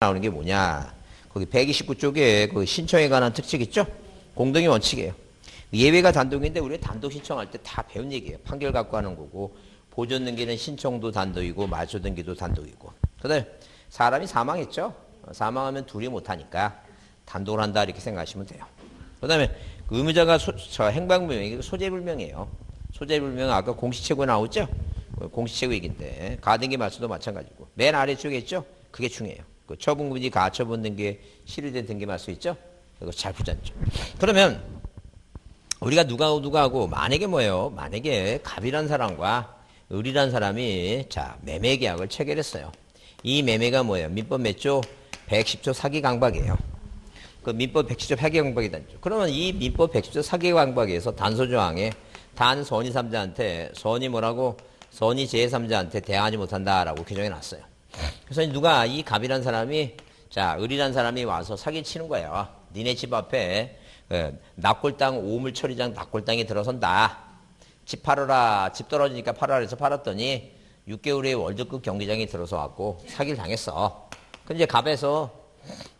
나오는 게 뭐냐? 거기 129쪽에 그 신청에 관한 특칙 있죠? 공동의 원칙이에요. 예외가 단독인데 우리가 단독 신청할 때 다 배운 얘기예요. 판결 갖고 하는 거고 보존 등기는 신청도 단독이고 말소 등기도 단독이고. 그다음에 사람이 사망했죠? 사망하면 둘이 못하니까 단독을 한다 이렇게 생각하시면 돼요. 그다음에 그 의무자가 행방불명, 소재불명이에요. 소재불명은 아까 공시채고 나오죠? 공시채고 얘기인데 가등기 말소도 마찬가지고 맨 아래쪽에 있죠? 그게 중요해요. 그 처분금지 가처분 등기에 실효된 등기 말소 있죠? 이거 잘 보자죠. 그러면 우리가 누가하고 만약에 뭐예요? 만약에 갑이란 사람과 을이란 사람이 자 매매 계약을 체결했어요. 이 매매가 뭐예요? 민법 몇 조? 110조 사기 강박이에요. 그 민법 110조 사기 강박이단죠. 그러면 이 민법 110조 사기 강박에서 단서조항에 단 선의 3자한테 선이 뭐라고? 선의 제3자한테 대항하지 못한다라고 규정해 놨어요. 그래서 누가 이 갑이란 사람이 자 을이란 사람이 와서 사기 치는 거예요. 니네 집 앞에 납골당 오물처리장 납골당에 들어선다. 집 팔아라. 집 떨어지니까 팔아라 해서 팔았더니 6개월에 월드급 경기장에 들어서 왔고 사기를 당했어. 근데 이제 갑에서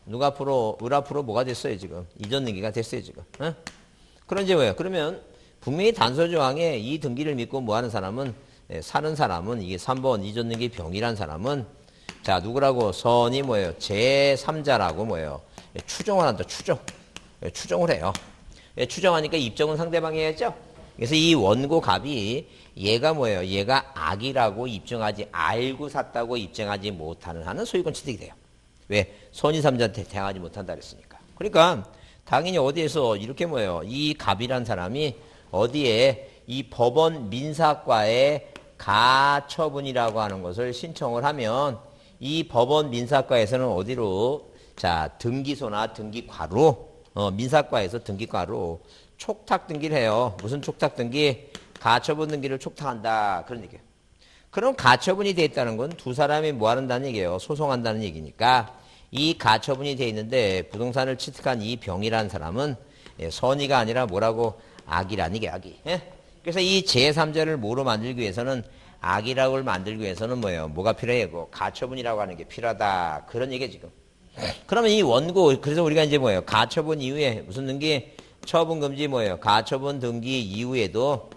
누가 앞으로 을 앞으로 뭐가 됐어요 지금? 이전 등기가 됐어요 지금. 어? 그런 이제 뭐예요? 그러면 분명히 단서조항에 이 등기를 믿고 뭐하는 사람은 사는 사람은 이게 3번 이전 등기 병이란 사람은 자 누구라고 선이 뭐예요? 제3자라고 뭐예요? 추정을 한다. 추정을 해요. 추정하니까 입증은 상대방이 해야죠. 그래서 이 원고 갑이 얘가 뭐예요? 얘가 악이라고 입증하지 알고 샀다고 입증하지 못하는 한은 소유권 취득이 돼요. 왜? 선의 3자한테 대항하지 못한다 그랬으니까. 그러니까 당연히 어디에서 이렇게 뭐예요? 이 갑이란 사람이 어디에 이 법원 민사과에 가처분이라고 하는 것을 신청을 하면 이 법원 민사과에서는 어디로 자 등기소나 등기과로 민사과에서 등기과로 촉탁 등기를 해요. 무슨 촉탁 등기? 가처분 등기를 촉탁한다. 그런 얘기예요. 그럼 가처분이 돼 있다는 건 두 사람이 뭐 한다는 얘기예요. 소송한다는 얘기니까 이 가처분이 돼 있는데 부동산을 취득한 이 병이라는 사람은 선의가 아니라 뭐라고? 악이라는 얘기야. 악이. 그래서 이 제3자를 뭐로 만들기 위해서는 악이라고 만들기 위해서는 뭐예요? 뭐가 필요해요? 가처분이라고 하는 게 필요하다. 그런 얘기예요 지금. 그러면 이 원고 그래서 우리가 이제 뭐예요? 가처분 이후에 무슨 등기? 처분금지 뭐예요? 가처분 등기 이후에도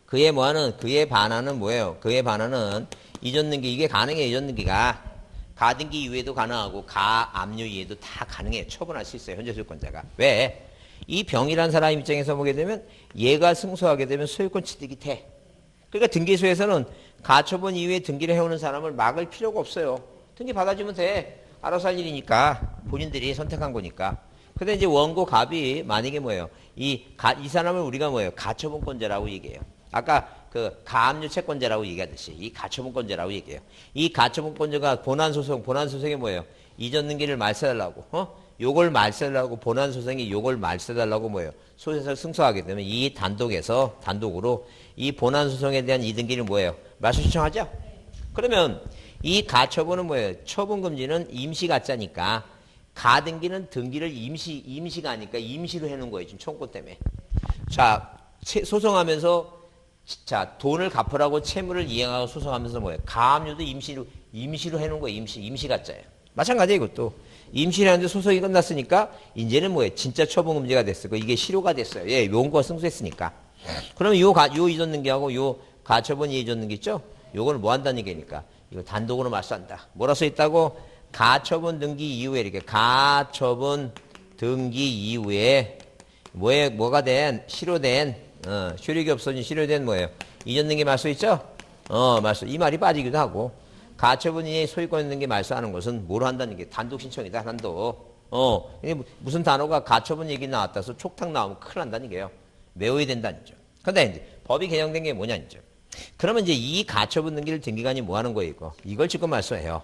그에 뭐하는 그에 반하는 뭐예요? 그에 반하는 이전 등기 이게 가능해요. 이전 등기가 가등기 이후에도 가능하고 가압류 이후에도 다 가능해요. 처분할 수 있어요. 현재 소유권자가. 왜? 이 병이란 사람 입장에서 보게 되면 얘가 승소하게 되면 소유권 취득이 돼. 그러니까 등기소에서는 가처분 이후에 등기를 해오는 사람을 막을 필요가 없어요. 등기 받아주면 돼. 알아서 할 일이니까. 본인들이 선택한 거니까. 근데 이제 원고 갑이 만약에 뭐예요? 이 사람을 우리가 뭐예요? 가처분권자라고 얘기해요. 아까 그 가압류 채권자라고 얘기하듯이 이 가처분권자라고 얘기해요. 이 가처분권자가 본안소송이 뭐예요? 이전 등기를 말세달라고, 요걸 말세달라고, 본안소송이 요걸 말세달라고 뭐예요? 소에서 승소하게 되면 이 단독으로 이 본안소송에 대한 이 등기를 뭐예요? 말소 신청하죠? 그러면 이 가처분은 뭐예요? 처분금지는 임시가짜니까 가등기는 등기를 임시가 아니까 임시로 해놓은 거예요. 지금 청구 때문에. 자, 소송하면서 자, 돈을 갚으라고 채무를 이행하고 소송하면서 뭐예요? 가압류도 임시로 해놓은 거예요. 임시가짜예요. 마찬가지예요, 이것도. 임시로 하는데 소송이 끝났으니까, 이제는 뭐예요? 진짜 처분금지가 됐어요. 이게 실효가 됐어요. 예, 원고가 승소했으니까. 그러면 요 이전 등기하고 요 가처분 이전 등기 있죠? 요거는 뭐 한다는 얘기니까. 이거 단독으로 말소한다. 뭐라 써 있다고? 가처분 등기 이후에 이렇게 가처분 등기 이후에 뭐가 된 실효된 효력이 없어진 실효된 뭐예요? 이전 등기 말소 있죠? 말소. 이 말이 빠지기도 하고 가처분이 소유권 있는 게 말소하는 것은 뭐로 한다는 게 단독 신청이다. 단독. 무슨 단어가 가처분 얘기 나왔다 해서 촉탁 나오면 큰일 난다는 얘기예요. 외워야 된다는 거죠. 근데 이제 법이 개정된 게 뭐냐는 거죠. 그러면 이제 이 가처분 등기를 등기관이 뭐 하는 거예요, 이거? 이걸 직권 말소해요.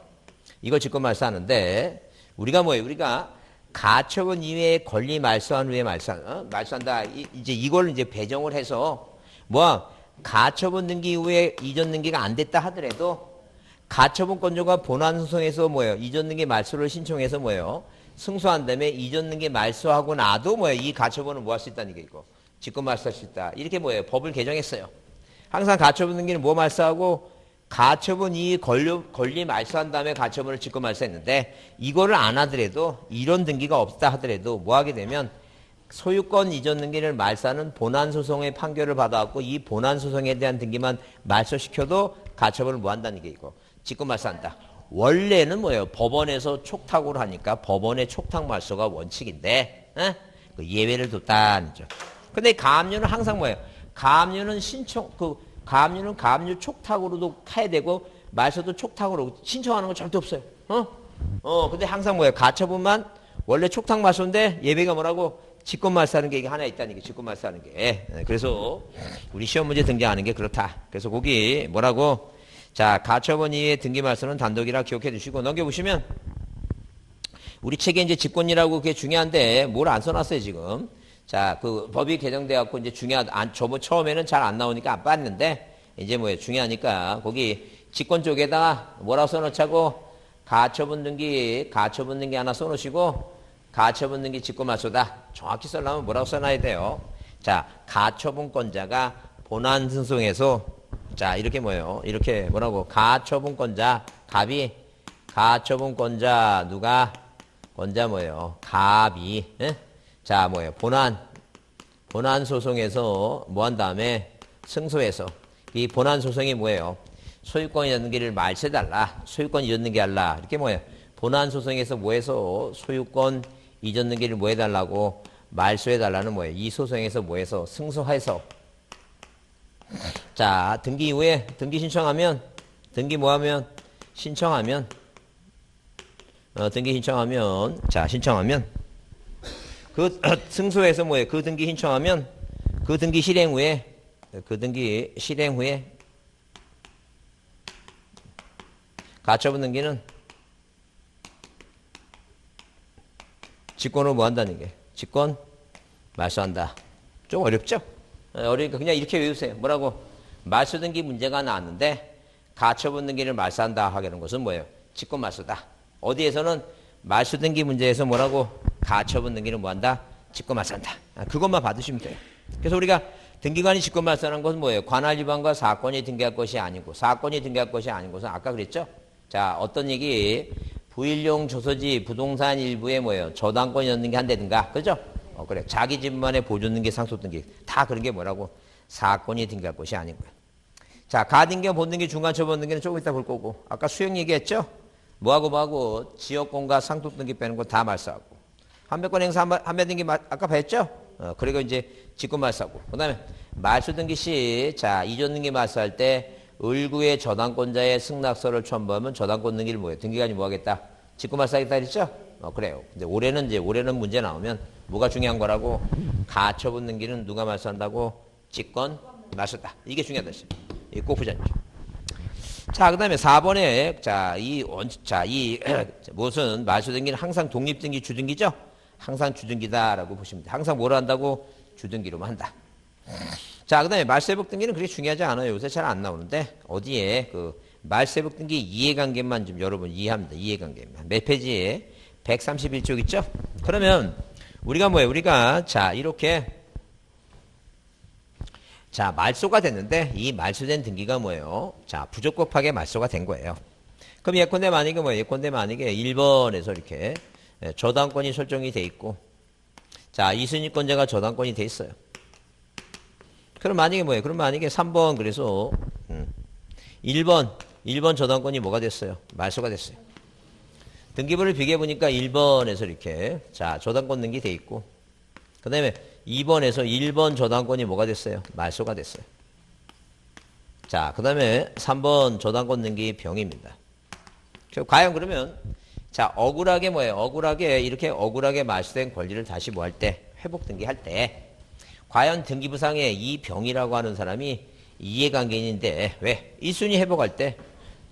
이걸 직권 말소하는데 우리가 뭐예요? 우리가 가처분 이후에 권리 말소한 후에 말소한다. 이제 이걸 이제 배정을 해서 가처분 등기 이후에 이전 등기가 안 됐다 하더라도 가처분권자가 본안 소송에서 뭐예요? 이전 등기 말소를 신청해서 뭐예요? 승소한 다음에 이전 등기 말소하고 나도 뭐예요? 이 가처분을 뭐 할 수 있다는 게 이거. 직권 말소할 수 있다. 이렇게 뭐예요? 법을 개정했어요. 항상 가처분 등기는 뭐 말소하고 가처분 이 권리 말소한 다음에 가처분을 직권 말소했는데 이거를 안 하더라도 이런 등기가 없다 하더라도 뭐 하게 되면 소유권 이전 등기를 말소하는 본안소송의 판결을 받아갖고 이 본안소송에 대한 등기만 말소시켜도 가처분을 뭐 한다는 게 이거 직권 말소한다. 원래는 뭐예요? 법원에서 촉탁으로 하니까 법원의 촉탁 말소가 원칙인데 그 예외를 뒀다는 거죠. 근데 가압류는 항상 뭐예요? 가압류는 가압류는 가압류 촉탁으로도 해야 되고 말소도 촉탁으로 신청하는 거 절대 없어요. 근데 항상 뭐예요? 가처분만 원래 촉탁 말소인데 예외가 뭐라고? 직권 말소하는 게 이게 하나 있다는 게 직권 말소하는 게. 그래서 우리 시험 문제 등기하는 게 그렇다. 그래서 거기 뭐라고? 자, 가처분 이외의 등기 말소는 단독이라 기억해 두시고 넘겨보시면 우리 책에 이제 직권이라고 그게 중요한데 뭘 안 써놨어요 지금. 자, 그 법이 개정돼 갖고 이제 저번 처음에는 잘 안 나오니까 안 봤는데 이제 뭐예요? 중요하니까 거기 직권 쪽에다가 뭐라고 써놓자고 가처분 등기 하나 써놓으시고 가처분 등기 직권 말소다. 정확히 쓰려면 뭐라고 써놔야 돼요? 자, 가처분권자가 본안 승소에서 자, 이렇게 뭐예요? 이렇게 뭐라고? 가처분권자, 갑이 가처분권자 누가? 권자 뭐예요? 갑이. 자, 뭐예요? 본안 소송에서 뭐 한 다음에 승소해서 이 본안 소송이 뭐예요? 소유권 이전 등기를 말소해달라. 소유권 이전 등기할라. 이렇게 뭐예요? 본안 소송에서 뭐해서 소유권 이전 등기를 뭐 해달라고 말소해달라는 뭐예요? 이 소송에서 뭐해서 승소해서 자, 등기 이후에 등기 신청하면 등기 뭐하면 신청하면 등기 신청하면 자, 신청하면 그 승소해서 뭐예요? 그 등기 신청하면 그 등기 실행 후에 가처분 등기는 직권으로 뭐 한다는 게 직권 말소한다. 좀 어렵죠? 어려우니까 그냥 이렇게 외우세요. 뭐라고? 말소 등기 문제가 나왔는데 가처분 등기를 말소한다 하는 것은 뭐예요? 직권 말소다. 어디에서는 말소 등기 문제에서 뭐라고? 가처분 등기를 뭐 한다? 직권 말소한다. 그것만 받으시면 돼요. 그래서 우리가 등기관이 직권 말소하는 것은 뭐예요? 관할 위반과 사건이 등기할 것이 아니고 사건이 등기할 것이 아닌 것은 아까 그랬죠? 자, 어떤 얘기? 부일용 조서지 부동산 일부에 뭐예요? 저당권이 얻는 게 한다든가. 그죠? 그래. 자기 집만의 보존 등기, 상속 등기. 다 그런 게 뭐라고? 사건이 등기할 것이 아닌 거예요. 자, 가등기와 본등기, 중간처분 등기는 조금 이따 볼 거고. 아까 수용 얘기했죠? 뭐하고 지역권과 상속 등기 빼는 거 다 말소하고. 한배권 행사 한배 등기 아까 봤죠? 그리고 이제 직권 말소하고. 그 다음에 말소 등기 시, 자, 이전 등기 말소할 때 을구의 저당권자의 승낙서를 첨부하면 저당권 등기를 뭐예요? 등기관이 뭐 하겠다? 직권 말소하겠다 그랬죠? 그래요. 근데 올해는 문제 나오면 뭐가 중요한 거라고? 가처분 등기는 누가 말소한다고? 직권 말소다. 이게 중요하다. 이거 꼭 보자죠. 자, 그 다음에 4번에, 무슨 말소 등기는 항상 독립 등기 주등기죠? 항상 주등기다라고 보시면 돼요. 항상 뭘 한다고? 주등기로만 한다. 자, 그 다음에 말소회복 등기는 그렇게 중요하지 않아요. 요새 잘 안 나오는데, 어디에 그 말소회복 등기 이해관계만 좀 여러분 이해합니다. 이해관계만. 몇 페이지에? 131쪽 있죠? 그러면, 우리가, 자, 이렇게, 자, 말소가 됐는데, 이 말소된 등기가 뭐예요? 자, 부적법하게 말소가 된 거예요. 그럼 예컨대 만약에 1번에서 이렇게, 저당권이 설정이 돼 있고, 자, 이순위권자가 저당권이 돼 있어요. 그럼 만약에 뭐예요? 그럼 만약에 3번, 그래서, 1번 저당권이 뭐가 됐어요? 말소가 됐어요. 등기부를 비교해보니까 1번에서 이렇게, 자, 저당권 등기 돼 있고, 그 다음에 2번에서 1번 저당권이 뭐가 됐어요? 말소가 됐어요. 자, 그 다음에 3번 저당권 등기 병입니다. 과연 그러면, 자, 이렇게 억울하게 말소된 권리를 다시 뭐 할 때? 회복 등기할 때, 과연 등기부상에 이 병이라고 하는 사람이 이해관계인인데, 왜? 1순위 회복할 때,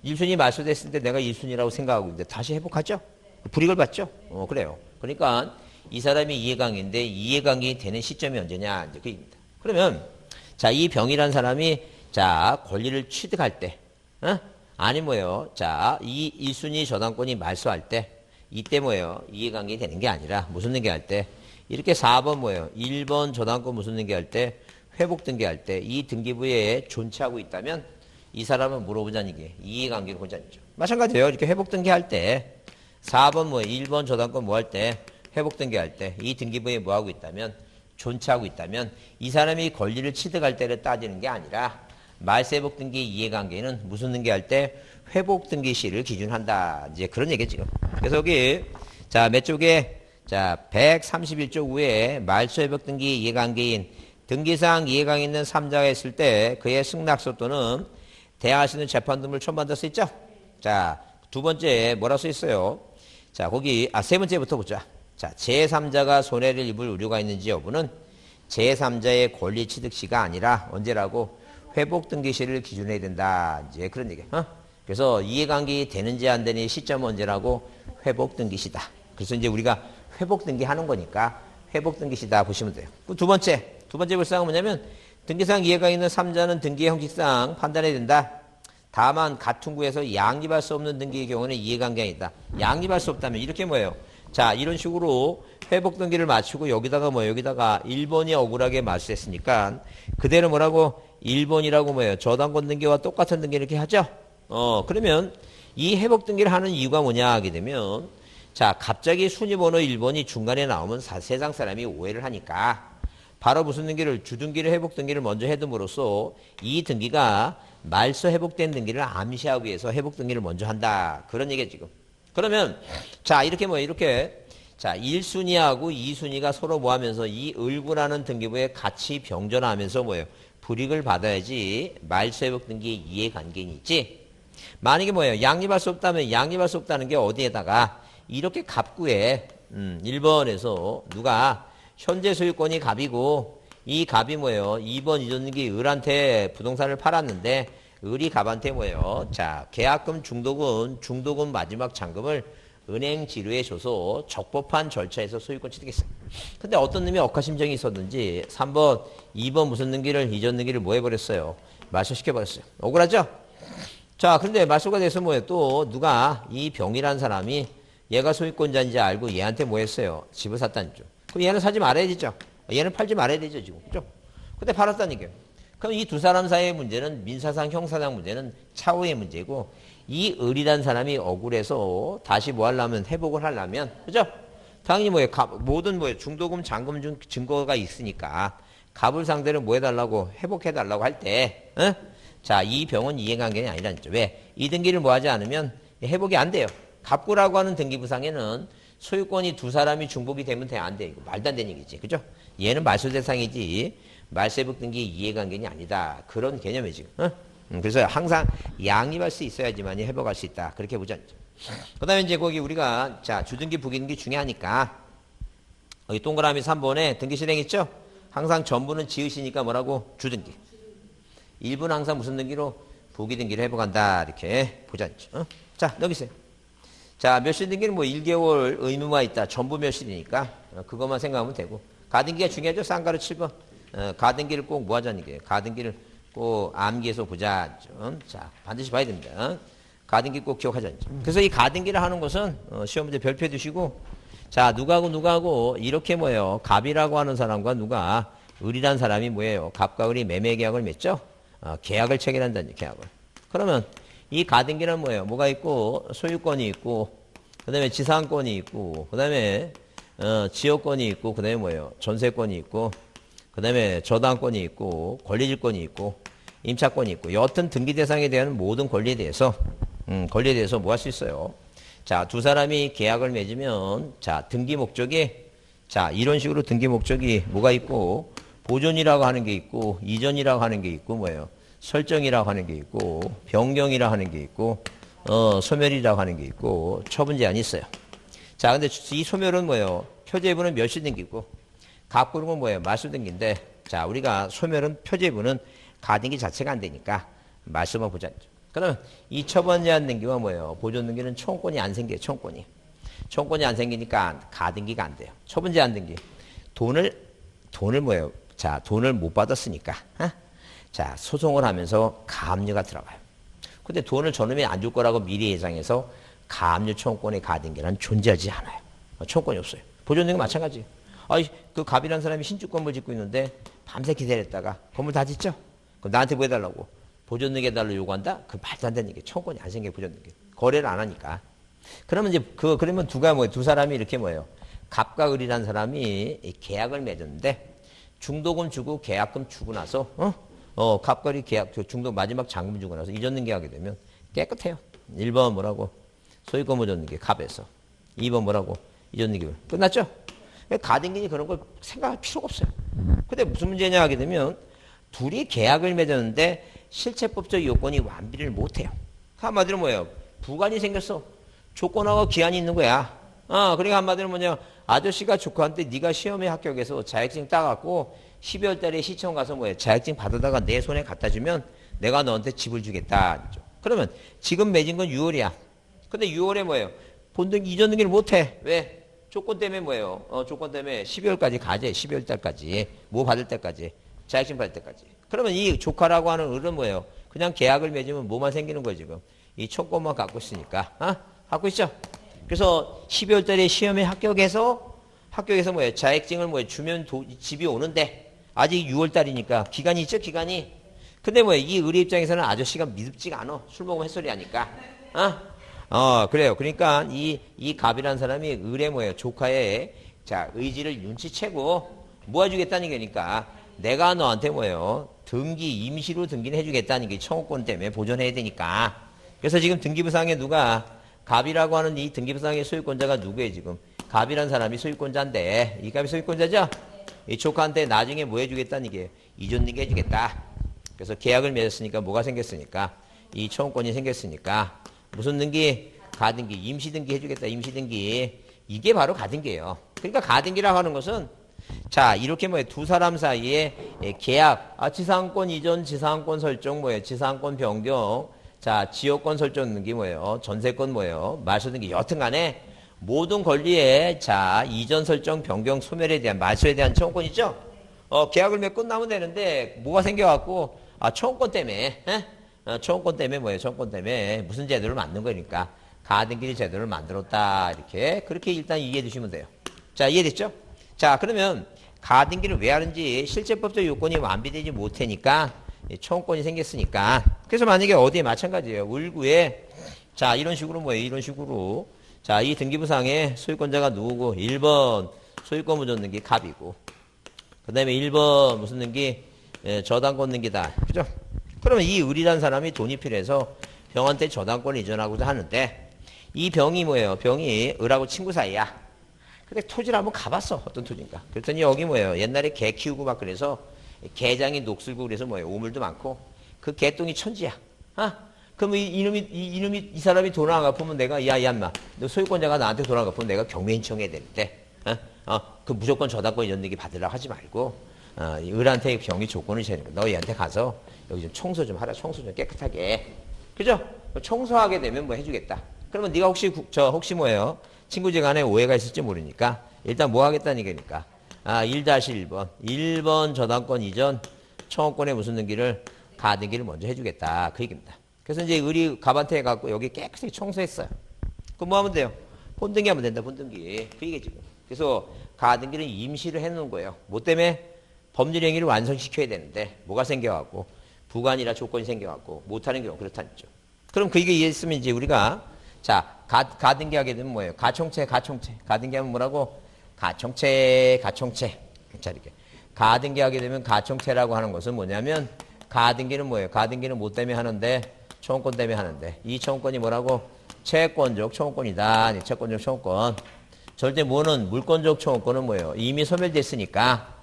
1순위 말소됐을 때 내가 1순위라고 생각하고 있는데, 다시 회복하죠? 불이익을 받죠? 그래요. 그러니까, 이 사람이 이해관계인데, 이해관계이 되는 시점이 언제냐? 이제 그 얘기입니다. 그러면, 자, 이 병이란 사람이, 자, 권리를 취득할 때, 아니 자, 이 1순위 저당권이 말소할 때, 이때 이해관계 되는 게 아니라, 무슨 등기할 때, 이렇게 4번 1번 저당권 무슨 등기할 때, 회복 등기할 때, 이 등기부에 존치하고 있다면, 이 사람은 물어보자는 게 이해관계를 보자죠. 마찬가지예요. 이렇게 회복 등기할 때 4번 뭐 1번 저당권 뭐 할 때 회복 등기할 때 이 등기부에 뭐 하고 있다면 존치하고 있다면 이 사람이 권리를 취득할 때를 따지는 게 아니라 말세회복 등기 이해관계는 무슨 등기할 때 회복 등기 시를 기준한다. 이제 그런 얘기죠 지금. 그래서 여기 자 몇 쪽에 자 131쪽 위에 말소회복 등기 이해관계인 등기상 이해관계 있는 3자가 있을 때 그의 승낙서 또는 대항할 수 있는 재판 등을 첨부한다 써 있죠. 자 두 번째 뭐라 써 있어요. 자 거기 세 번째부터 보자. 자 제3자가 손해를 입을 우려가 있는지 여부는 제3자의 권리 취득 시가 아니라 언제라고 회복 등기 시를 기준해야 된다. 이제 그런 얘기. 그래서 이해관계 되는지 안 되는 시점은 언제라고 회복 등기 시다. 그래서 이제 우리가 회복 등기 하는 거니까 회복 등기 시다 보시면 돼요. 두 번째 불상은 뭐냐면 등기상 이해가 있는 3자는 등기의 형식상 판단해야 된다. 다만 같은 구에서 양립할 수 없는 등기의 경우는 이해관계가 있다. 양립할 수 없다면 이렇게 뭐예요? 자 이런 식으로 회복 등기를 맞추고 여기다가 여기다가 1번이 억울하게 맞수했으니까 그대로 뭐라고 1번이라고 뭐예요? 저당권 등기와 똑같은 등기 이렇게 하죠. 그러면 이 회복 등기를 하는 이유가 뭐냐 하게 되면 자 갑자기 순위번호 1번이 중간에 나오면 세상 사람이 오해를 하니까 바로 무슨 등기를 주등기를 회복 등기를 먼저 해둠으로써 이 등기가 말소 회복된 등기를 암시하기 위해서 회복 등기를 먼저 한다. 그런 얘기예요 지금. 그러면 자 이렇게 이렇게 자 1순위하고 2순위가 서로 뭐 하면서 이 을구라는 등기부에 같이 병전하면서 뭐예요? 불이익을 받아야지 말소 회복 등기 이해관계인이 있지. 만약에 뭐예요? 양립할 수 없다면 양립할 수 없다는 게 어디에다가 이렇게 갑구에 1번에서 누가 현재 소유권이 갑이고 이 갑이 뭐예요? 2번 이전등기 을한테 부동산을 팔았는데 을이 갑한테 뭐예요? 자 계약금 중도금 마지막 잔금을 은행 지류에 줘서 적법한 절차에서 소유권 취득했어요. 근데 어떤 놈이 억하심정이 있었는지 3번, 2번 무슨 등기를 이전 등기를 뭐 해버렸어요? 말소시켜버렸어요. 억울하죠? 자 근데 말소가 돼서 뭐예요? 또 누가 이 병이란 사람이 얘가 소유권자인지 알고 얘한테 뭐 했어요? 집을 샀다는 줄. 그럼 얘는 사지 말아야 되죠. 얘는 팔지 말아야 되죠 지금. 그죠? 근데 팔았다는 얘기예요. 그럼 이 두 사람 사이의 문제는 민사상 형사상 문제는 차후의 문제고 이 을이란 사람이 억울해서 다시 뭐 하려면 회복을 하려면 그죠? 당연히 뭐예요? 모든 뭐예요? 중도금 잔금 중 증거가 있으니까 갑을 상대로 뭐 해달라고 회복해달라고 할 때 자 이 병은 이해관계는 아니라는 거죠. 왜? 이 등기를 뭐 하지 않으면 회복이 안 돼요. 갑구라고 하는 등기부상에는 소유권이 두 사람이 중복이 되면 안 돼. 이거 말도 안 되는 얘기지. 그죠? 얘는 말소 대상이지 말소회복 등기 이해관계는 아니다. 그런 개념이지. 그래서 항상 양립할 수 있어야지만 회복할 수 있다. 그렇게 보자. 그 다음에 이제 거기 우리가 자 주등기 부기등기 중요하니까 여기 동그라미 3번에 등기 실행 있죠? 항상 전부는 지으시니까 뭐라고? 주등기. 일부는 항상 무슨 등기로? 부기등기를 회복한다. 이렇게 보자. 자 여기 있어요. 자, 멸실 등기는 뭐 1개월 의무가 있다. 전부 멸실이니까 그것만 생각하면 되고. 가등기가 중요하죠. 쌍가루 7번. 가등기를 꼭 뭐 하자는 얘기예요. 가등기를 꼭 암기해서 보자. 자, 반드시 봐야 됩니다. 가등기 꼭 기억하자. 그래서 이 가등기를 하는 것은 시험 문제 별표 두시고 자, 누가하고 이렇게 뭐예요. 갑이라고 하는 사람과 누가 을이란 사람이 뭐예요. 갑과 을이 매매 계약을 맺죠. 계약을 체결한다는 계약을. 그러면 이 가등기는 뭐예요? 뭐가 있고 소유권이 있고 그 다음에 지상권이 있고 그 다음에 지역권이 있고 그 다음에 뭐예요? 전세권이 있고 그 다음에 저당권이 있고 권리질권이 있고 임차권이 있고 여하튼 등기 대상에 대한 모든 권리에 대해서 뭐 할 수 있어요? 자, 두 사람이 계약을 맺으면 자 등기 목적이 자 이런 식으로 등기 목적이 뭐가 있고 보존이라고 하는 게 있고 이전이라고 하는 게 있고 뭐예요? 설정이라고 하는 게 있고 변경이라고 하는 게 있고 소멸이라고 하는 게 있고 처분 제한이 있어요. 자 근데 이 소멸은 뭐예요? 표제부는 멸시 등기고 갑구는 뭐예요? 말소 등기인데 자 우리가 소멸은 표제부는 가등기 자체가 안 되니까 말소만 보자. 그러면 이 처분 제한 등기와 뭐예요? 보존 등기는 청권이 안 생겨요. 청권이 안 생기니까 가등기가 안 돼요. 처분 제한 등기 돈을 뭐예요? 자 돈을 못 받았으니까 자, 소송을 하면서 가압류가 들어가요. 근데 돈을 저놈이 안 줄 거라고 미리 예상해서 가압류 청권의 가등기는 존재하지 않아요. 청권이 없어요. 보존등기 마찬가지예요. 그 갑이라는 사람이 신축 건물 짓고 있는데 밤새 기다렸다가 건물 다 짓죠? 그럼 나한테 뭐 해달라고? 보존능에 달러 요구한다? 그 말도 안 되는 게 청구권이 안 생겨 보존능에. 거래를 안 하니까. 그러면 이제 그러면 두 사람이 이렇게 뭐예요? 갑과 을이라는 사람이 계약을 맺었는데 중도금 주고 계약금 주고 나서 갑과 을이 계약 중도 마지막 잔금 주고 나서 이전 능계하게 되면 깨끗해요. 1번 뭐라고? 소유권 보존 능계 갑에서. 2번 뭐라고? 이전 능계 끝났죠? 가등기니 그런 걸 생각할 필요가 없어요. 근데 무슨 문제냐 하게 되면 둘이 계약을 맺었는데 실체법적 요건이 완비를 못해요. 한마디로 뭐예요? 부관이 생겼어. 조건하고 기한이 있는 거야. 그러니까 한마디로 뭐냐? 아저씨가 조카한테 네가 시험에 합격해서 자격증 따갖고 12월 달에 시청 가서 뭐예요? 자격증 받아다가 내 손에 갖다 주면 내가 너한테 집을 주겠다. 그러면 지금 맺은 건 6월이야. 근데 6월에 뭐예요? 본등기 이전 등기를 못해. 왜? 조건 때문에 뭐예요? 조건 때문에 12월까지 가재. 12월 달까지. 뭐 받을 때까지. 자격증 받을 때까지. 그러면 이 조카라고 하는 을은 뭐예요? 그냥 계약을 맺으면 뭐만 생기는 거예요, 지금? 이 초건만 갖고 있으니까. 갖고 있죠? 그래서 12월 달에 시험에 합격해서 뭐예요? 자격증을 뭐예요? 주면 집이 오는데 아직 6월 달이니까 기간이 있죠, 기간이. 근데 뭐예요? 이 을의 입장에서는 아저씨가 믿음지가 않아. 술 먹으면 햇소리 하니까. 그래요. 그러니까 이 갑이라는 사람이 을의 뭐예요? 조카의 자, 의지를 눈치채고 모아주겠다는 거니까 내가 너한테 뭐예요? 임시로 등기는 해주겠다는 게 청구권 때문에 보존해야 되니까. 그래서 지금 등기부상에 누가 갑이라고 하는 이 등기부상의 소유권자가 누구예요, 지금? 갑이라는 사람이 소유권자인데, 이 갑이 소유권자죠? 이 조카한테 나중에 뭐 해주겠다는 게 이전 등기 해주겠다. 그래서 계약을 맺었으니까 뭐가 생겼으니까, 이 청구권이 생겼으니까, 무슨 등기? 가등기, 임시등기 해주겠다, 임시등기. 이게 바로 가등기예요. 그러니까 가등기라고 하는 것은 자, 이렇게 뭐예요? 두 사람 사이에 계약, 지상권 이전, 지상권 설정 뭐예요? 지상권 변경, 자, 지역권 설정 등기 뭐예요? 전세권 뭐예요? 말소 등기 여튼 간에 모든 권리에 자, 이전 설정 변경 소멸에 대한 말소에 대한 청구권 있죠? 계약을 맺고 끝나면 되는데 뭐가 생겨갖고 청구권 때문에 청구권 때문에 뭐예요? 청구권 때문에 무슨 제도를 만든 거니까 가등기 제도를 만들었다. 이렇게 그렇게 일단 이해해 주시면 돼요. 자, 이해됐죠? 자, 그러면 가등기를 왜 하는지 실제법적 요건이 완비되지 못하니까 청구권이 생겼으니까. 그래서 만약에 어디에 마찬가지예요. 을구에 자, 이런 식으로 뭐예요? 이런 식으로 자, 이 등기부상에 소유권자가 누구고 1번 소유권 보존 등기 갑이고 그 다음에 1번 무슨 등기 저당권 등기다. 그죠? 그러면 이 을이라는 사람이 돈이 필요해서 병한테 저당권을 이전하고자 하는데 이 병이 뭐예요? 병이 을하고 친구 사이야. 근데 토지를 한번 가봤어. 어떤 토지인가. 그랬더니 여기 뭐예요? 옛날에 개 키우고 막 그래서 개장이 녹슬고 그래서 뭐예요? 오물도 많고 그 개똥이 천지야. 그럼 이 사람이 돈 안 갚으면 내가 야 인마 너 소유권자가 나한테 돈 안 갚으면 내가 경매 신청해야 되는데 그 무조건 저당권 이전 등기 받으라고 하지 말고 을한테 병이 조건을 재니까 너 얘한테 가서 여기 좀 청소 좀 하라. 청소 좀 깨끗하게. 그죠? 청소하게 되면 뭐 해주겠다. 그러면 네가 혹시 뭐예요? 친구지간에 오해가 있을지 모르니까 일단 뭐 하겠다는 얘기니까 1-1번 1번 저당권 이전 청구권의 무슨 등기를 가등기를 먼저 해주겠다 그 얘기입니다. 그래서 이제 을이 갑한테 해갖고 여기 깨끗하게 청소했어요. 그럼 뭐 하면 돼요? 본등기 하면 된다. 본등기 그 얘기 지금. 그래서 가등기를 임시를 해놓은 거예요. 뭐 때문에? 법률 행위를 완성시켜야 되는데 뭐가 생겨갖고 부관이라 조건이 생겨갖고 못하는 경우 그렇다는 거죠. 그럼 그 얘기 이해했으면 이제 우리가 자, 가등기 하게 되면 뭐예요? 가청채. 가등기 하면 뭐라고? 가청채. 자, 이렇게. 가등기 하게 되면 가청채라고 하는 것은 뭐냐면, 가등기는 뭐예요? 가등기는 뭐 때문에 하는데? 청구권 때문에 하는데. 이 청구권이 뭐라고? 채권적 청구권이다. 채권적 청구권. 절대 뭐는 물권적 청구권은 뭐예요? 이미 소멸됐으니까.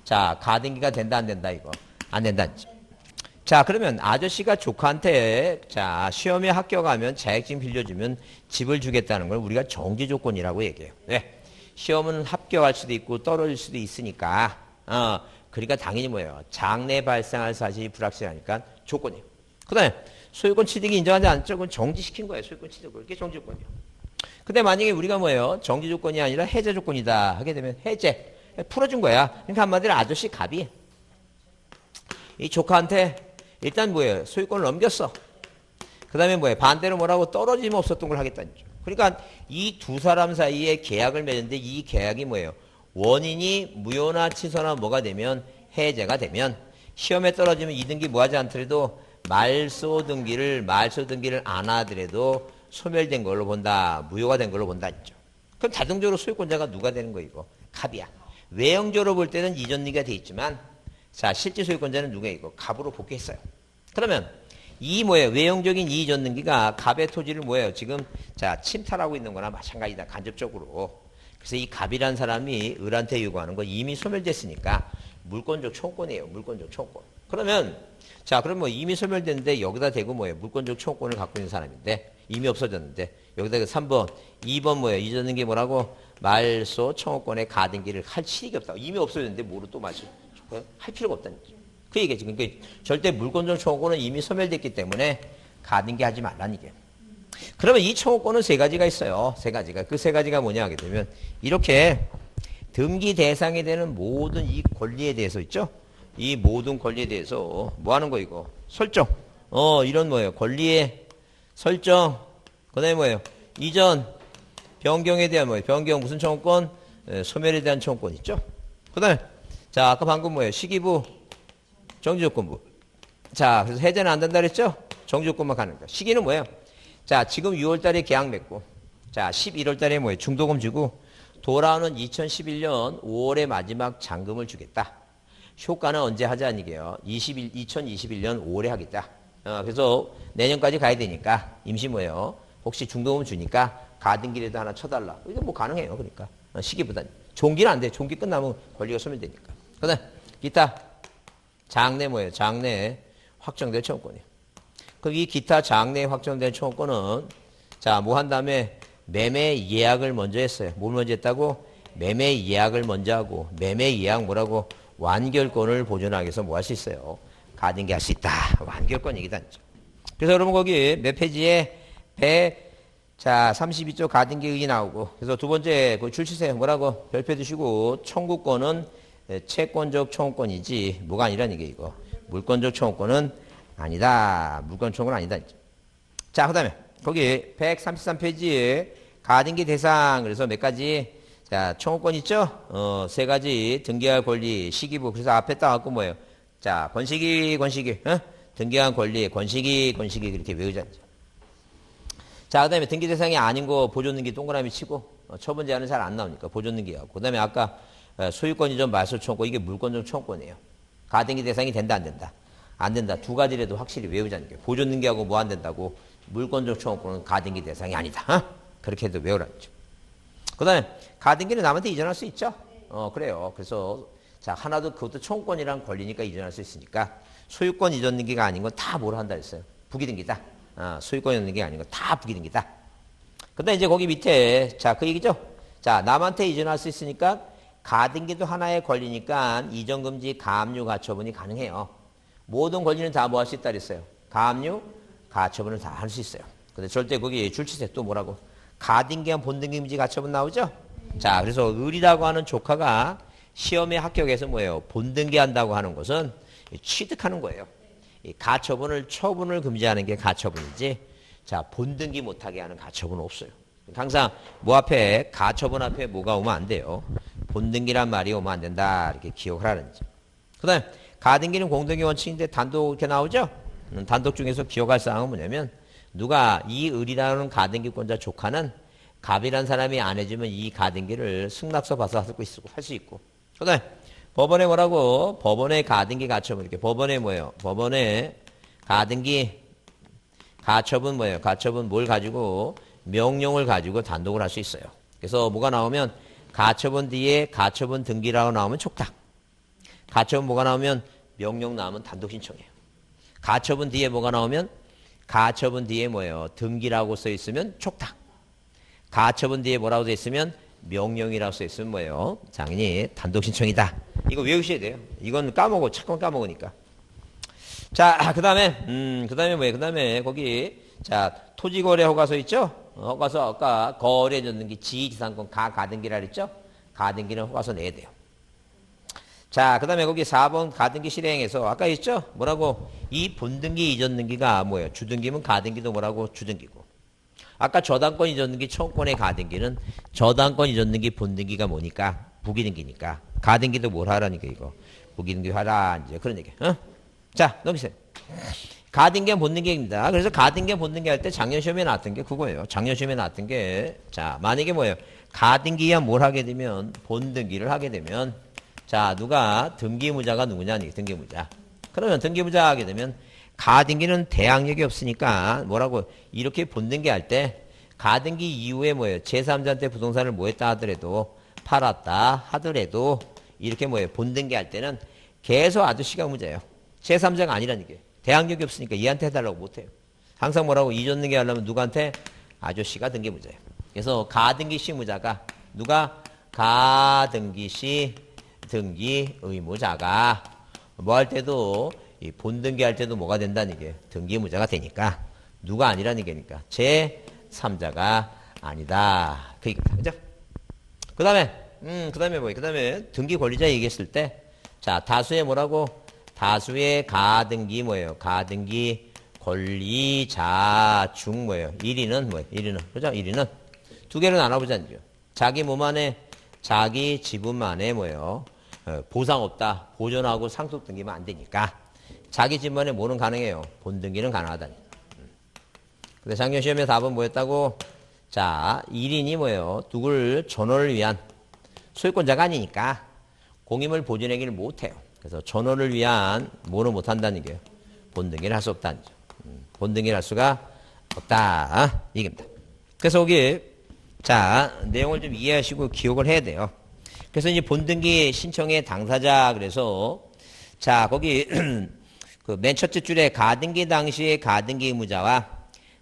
자, 가등기가 된다, 안 된다, 이거. 안 된다. 자, 그러면 아저씨가 조카한테 자, 시험에 합격하면 자격증 빌려주면 집을 주겠다는 걸 우리가 정지 조건이라고 얘기해요. 왜? 시험은 합격할 수도 있고 떨어질 수도 있으니까 그러니까 당연히 뭐예요? 장래 발생할 사실이 불확실하니까 조건이에요. 그 다음에 소유권 취득이 인정하지 않죠? 그건 정지시킨 거예요. 소유권 취득을. 그게 정지 조건이에요. 근데 만약에 우리가 뭐예요? 정지 조건이 아니라 해제 조건이다 하게 되면 해제. 풀어준 거야. 그러니까 한마디로 아저씨 갑이 이 조카한테 일단 뭐예요? 소유권을 넘겼어. 그 다음에 뭐예요? 반대로 뭐라고 떨어짐 없었던 걸 하겠다는 거죠. 그러니까 이 두 사람 사이에 계약을 맺는데 이 계약이 뭐예요? 원인이 무효나 취소나 뭐가 되면 해제가 되면 시험에 떨어지면 이등기 뭐 하지 않더라도 말소 등기를 안 하더라도 소멸된 걸로 본다. 무효가 된 걸로 본다 했죠. 그럼 자동적으로 소유권자가 누가 되는 거야 이거? 갑이야. 외형적으로 볼 때는 이전등기가 돼 있지만 자 실제 소유권자는 누가 이거? 갑으로 복귀했어요. 그러면 이 뭐예요? 외형적인 이전등기가 갑의 토지를 뭐예요? 지금 자 침탈하고 있는 거나 마찬가지다. 간접적으로. 그래서 이 갑이란 사람이 을한테 요구하는 거 이미 소멸됐으니까 물권적 초권이에요. 물권적 초권. 그러면 자 그럼 뭐 이미 소멸됐는데 여기다 대고 뭐예요? 물권적 초권을 갖고 있는 사람인데 이미 없어졌는데 여기다 3번 2번 뭐예요? 이전등기 뭐라고? 말소 청구권의 가등기를 할 실익이 없다고. 이미 없어졌는데 뭐로 또 말소 할 필요가 없다는 거죠. 그 얘기지. 그러니까 절대 물권적 청구권은 이미 소멸됐기 때문에 가등기 하지 말라는 얘기예요. 그러면 이 청구권은 세 가지가 있어요. 세 가지가. 그 세 가지가 뭐냐 하게 되면 이렇게 등기 대상이 되는 모든 이 권리에 대해서 있죠. 이 모든 권리에 대해서 뭐 하는 거 이거? 설정. 이런 뭐예요? 권리의 설정. 그다음에 뭐예요? 이전 변경에 대한 뭐예요? 변경 무슨 청구권? 소멸에 대한 청구권 있죠. 그다음에 자 아까 방금 뭐예요? 시기부 정지조건부. 자 그래서 해제는 안 된다 그랬죠? 정지조건만 가는 거야. 시기는 뭐예요? 자 지금 6월달에 계약 맺고 자 11월달에 뭐예요? 중도금 주고 돌아오는 2011년 5월에 마지막 잔금을 주겠다. 효과는 언제 하자는 얘기예요? 2021년 5월에 하겠다. 그래서 내년까지 가야 되니까 임시 뭐예요? 혹시 중도금 주니까 가등기라도 하나 쳐달라. 이게 뭐 가능해요. 그러니까 시기보다는 종기는 안 돼. 종기 끝나면 권리가 소멸되니까. 그다음 기타 장래 뭐예요? 장래 확정될 청구권이에요. 그럼 이 기타 장래 확정된 청구권은 자 뭐 한 다음에 매매 예약을 먼저 했어요. 뭘 먼저 했다고? 매매 예약을 먼저 하고 매매 예약 뭐라고? 완결권을 보존하기 위해서 뭐 할 수 있어요? 가등기 할 수 있다. 완결권 얘기다. 그래서 여러분 거기 몇 페이지에 32조 가등기 의의 나오고 그래서 두 번째 그 줄치세요. 뭐라고? 별표 드시고 청구권은 채권적 청구권이지 뭐가 아니라는 게 이거. 물권적 청구권은 아니다. 물권 청구는 아니다. 자, 그 다음에 거기 133페이지에 가등기 대상 그래서 몇 가지 자 청구권 있죠? 세 가지 등기할 권리 시기부 그래서 앞에 따갖고 뭐예요? 자 권시기 등기한 권리 권시기 이렇게 외우자. 자, 그 다음에 등기 대상이 아닌 거 보존등기 동그라미 치고 처분 제한은 잘 안 나오니까 보존등기하고 그 다음에 아까 소유권 이전 말소 청구권 이게 물권적 청구권이에요. 가등기 대상이 된다 안 된다? 안 된다. 두 가지라도 확실히 외우자는 게 보존등기하고 뭐 안 된다고? 물권적 청구권은 가등기 대상이 아니다. 그렇게 해도 외우라는 거죠. 그 다음에 가등기는 남한테 이전할 수 있죠? 그래요. 그래서 자 하나도 그것도 청구권이랑 권리니까 이전할 수 있으니까 소유권 이전 등기가 아닌 건 다 뭐로 한다 했어요? 부기등기다. 소유권 이전 등기가 아닌 건 다 부기등기다. 근데 이제 거기 밑에 자 그 얘기죠? 자 남한테 이전할 수 있으니까 가등기도 하나의 권리니까 이전금지 가압류 가처분이 가능해요. 모든 권리는 다 뭐 할 수 있다 그랬어요? 가압류 가처분을 다 할 수 있어요. 근데 절대 거기 줄치세 또 뭐라고? 가등기한 본등기금지 가처분 나오죠? 자, 그래서 을이라고 하는 조카가 시험에 합격해서 뭐예요? 본등기 한다고 하는 것은 취득하는 거예요. 이 가처분을 처분을 금지하는 게 가처분이지. 자, 본등기 못하게 하는 가처분은 없어요. 항상 뭐 앞에 가처분 앞에 뭐가 오면 안 돼요. 본등기란 말이 오면 안 된다. 이렇게 기억을 하는 거죠. 그다음에 가등기는 공동의 원칙인데 단독 이렇게 나오죠? 단독 중에서 기억할 사항은 뭐냐면 누가 이 을이라는 가등기권자 조카는 갑이라는 사람이 안 해주면 이 가등기를 승낙서 봐서 할 수 있고 그 다음에 법원에 뭐라고? 법원의 가등기 가처분 이렇게 법원에 뭐예요? 법원의 가등기 가처분 뭐예요? 가처분 뭘 가지고? 명령을 가지고 단독을 할 수 있어요. 그래서 뭐가 나오면 가처분 뒤에 가처분 등기라고 나오면 촉탁 가처분 뭐가 나오면 명령 나오면 단독 신청이에요. 가처분 뒤에 뭐가 나오면 가처분 뒤에 뭐예요? 등기라고 써 있으면 촉탁. 가처분 뒤에 뭐라고 써 있으면 명령이라고 써 있으면 뭐예요? 당연히 단독 신청이다. 이거 외우셔야 돼요. 이건 자꾸만 까먹으니까. 자, 그다음에 뭐예요? 그다음에 거기 자 토지거래 허가서 있죠? 허가서 아까 거래 전등기 지지상권 가등기라 그랬죠? 가등기는 허가서 내야 돼요. 자, 그 다음에 거기 4번 가등기 실행에서 아까 있죠? 뭐라고? 이 본등기 이전 등기가 뭐예요? 주등기면 가등기도 뭐라고? 주등기고. 아까 저당권 이전 등기 청구권의 가등기는 저당권 이전 등기 본등기가 뭐니까? 부기등기니까. 가등기도 뭘 하라니까 이거. 부기등기 하라. 이제 그런 얘기. 자, 넘기세요. 가등기와 본등기입니다. 그래서 가등기와 본등기 할 때 작년 시험에 나왔던 게 그거예요. 작년 시험에 나왔던 게, 자, 만약에 뭐예요? 가등기와 뭘 하게 되면, 본등기를 하게 되면, 자, 누가, 등기무자가 누구냐, 등기무자. 그러면 등기무자 하게 되면, 가등기는 대항력이 없으니까, 뭐라고, 이렇게 본등기 할 때, 가등기 이후에 뭐예요? 제3자한테 부동산을 뭐 했다 하더라도, 팔았다 하더라도, 이렇게 뭐예요? 본등기 할 때는 계속 아저씨가 무자예요. 제3자가 아니라는 게. 대항력이 없으니까 얘한테 해달라고 못해요. 항상 뭐라고 이전등기 하려면 누구한테? 아저씨가 등기무자예요. 그래서 가등기시 무자가 누가? 가등기시 등기 의무자가 뭐 할 때도 이 본등기 할 때도 뭐가 된다는 게 등기무자가 되니까 누가 아니라는 게니까 제3자가 아니다. 그 얘기입니다. 그죠? 그 다음에 뭐예요? 그 다음에 등기 권리자 얘기했을 때 자, 다수의 뭐라고? 다수의 가등기 뭐예요? 가등기 권리자 중 뭐예요? 1위는 뭐예요? 1위는 그죠? 1위는 두 개로 나눠보자죠. 자기 몸 안에 자기 지분 안에 뭐예요? 보상 없다. 보존하고 상속 등기면 안 되니까 자기 지분 안에 뭐는 가능해요? 본등기는 가능하다. 근데 작년 시험에 답은 뭐였다고? 자, 1인이 뭐예요? 누굴 전원을 위한 소유권자가 아니니까 공임을 보존하기를 못해요. 그래서 전원을 위한 뭐는 못한다는 게요. 본등기를 할 수 없다는 거죠. 본등기를 할 수가 없다. 이겁니다. 그래서 여기 자 내용을 좀 이해하시고 기억을 해야 돼요. 그래서 이제 본등기 신청의 당사자 그래서 자 거기 그 맨 첫째 줄에 가등기 당시의 가등기 의무자와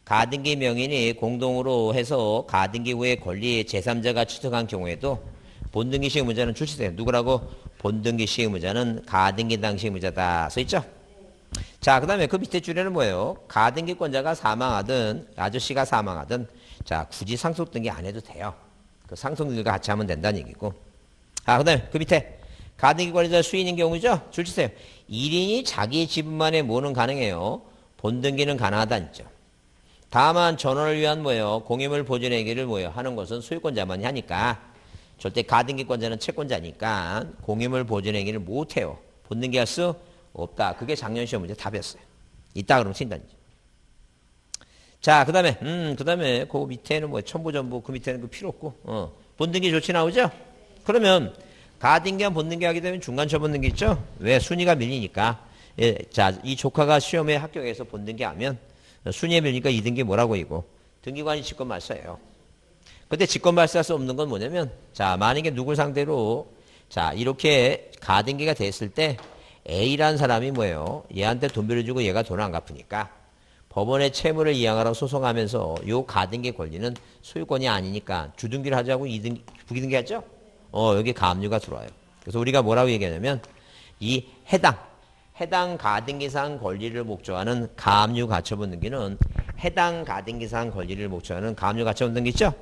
가등기 명인이 공동으로 해서 가등기 후에 권리 제3자가 취득한 경우에도 본등기 시 의무자는 출시돼요. 누구라고? 본등기 시 의무자는 가등기 당시 의무자다. 써있죠? 자, 그 다음에 그 밑에 줄에는 뭐예요? 가등기권자가 사망하든 아저씨가 사망하든 자 굳이 상속등기 안 해도 돼요. 그 상속등기가 같이 하면 된다는 얘기고. 아, 그 다음에 그 밑에 가등기 권리자 수인인 경우죠? 줄치세요. 1인이 자기 지분만에 뭐는 가능해요? 본등기는 가능하다는 거죠. 다만 전원을 위한 뭐예요? 공임을 보존하기를 뭐예요? 하는 것은 소유권자만이 하니까 절대 가등기권자는 채권자니까 공임을 보존하기를 못해요. 본등기 할 수 없다. 그게 작년 시험 문제 답이었어요. 이따 그러면 친다는 거죠. 자, 그 다음에 그 밑에는 뭐 첨부전부 그 밑에는 그 필요 없고 본등기 조치 나오죠? 그러면 가등기와 본등기 하게 되면 중간 처분등기 있죠? 왜? 순위가 밀리니까. 예, 자, 이 조카가 시험에 합격해서 본등기 하면 순위에 밀리니까 2등기 뭐라고 이고 등기관이 직권 말소예요. 근데 직권 발사할 수 없는 건 뭐냐면 자 만약에 누굴 상대로 자 이렇게 가등기가 됐을 때 A라는 사람이 뭐예요? 얘한테 돈 빌려주고 얘가 돈을 안 갚으니까 법원에 채무를 이양하라고 소송하면서 요 가등기 권리는 소유권이 아니니까 주등기를 하자고 2등기, 부기등기 하죠? 여기 가압류가 들어와요. 그래서 우리가 뭐라고 얘기하냐면 이 해당 가등기상 권리를 목적하는 가압류 가처분 등기는 해당 가등기상 권리를 목적하는 가압류 가처분 등기 있죠?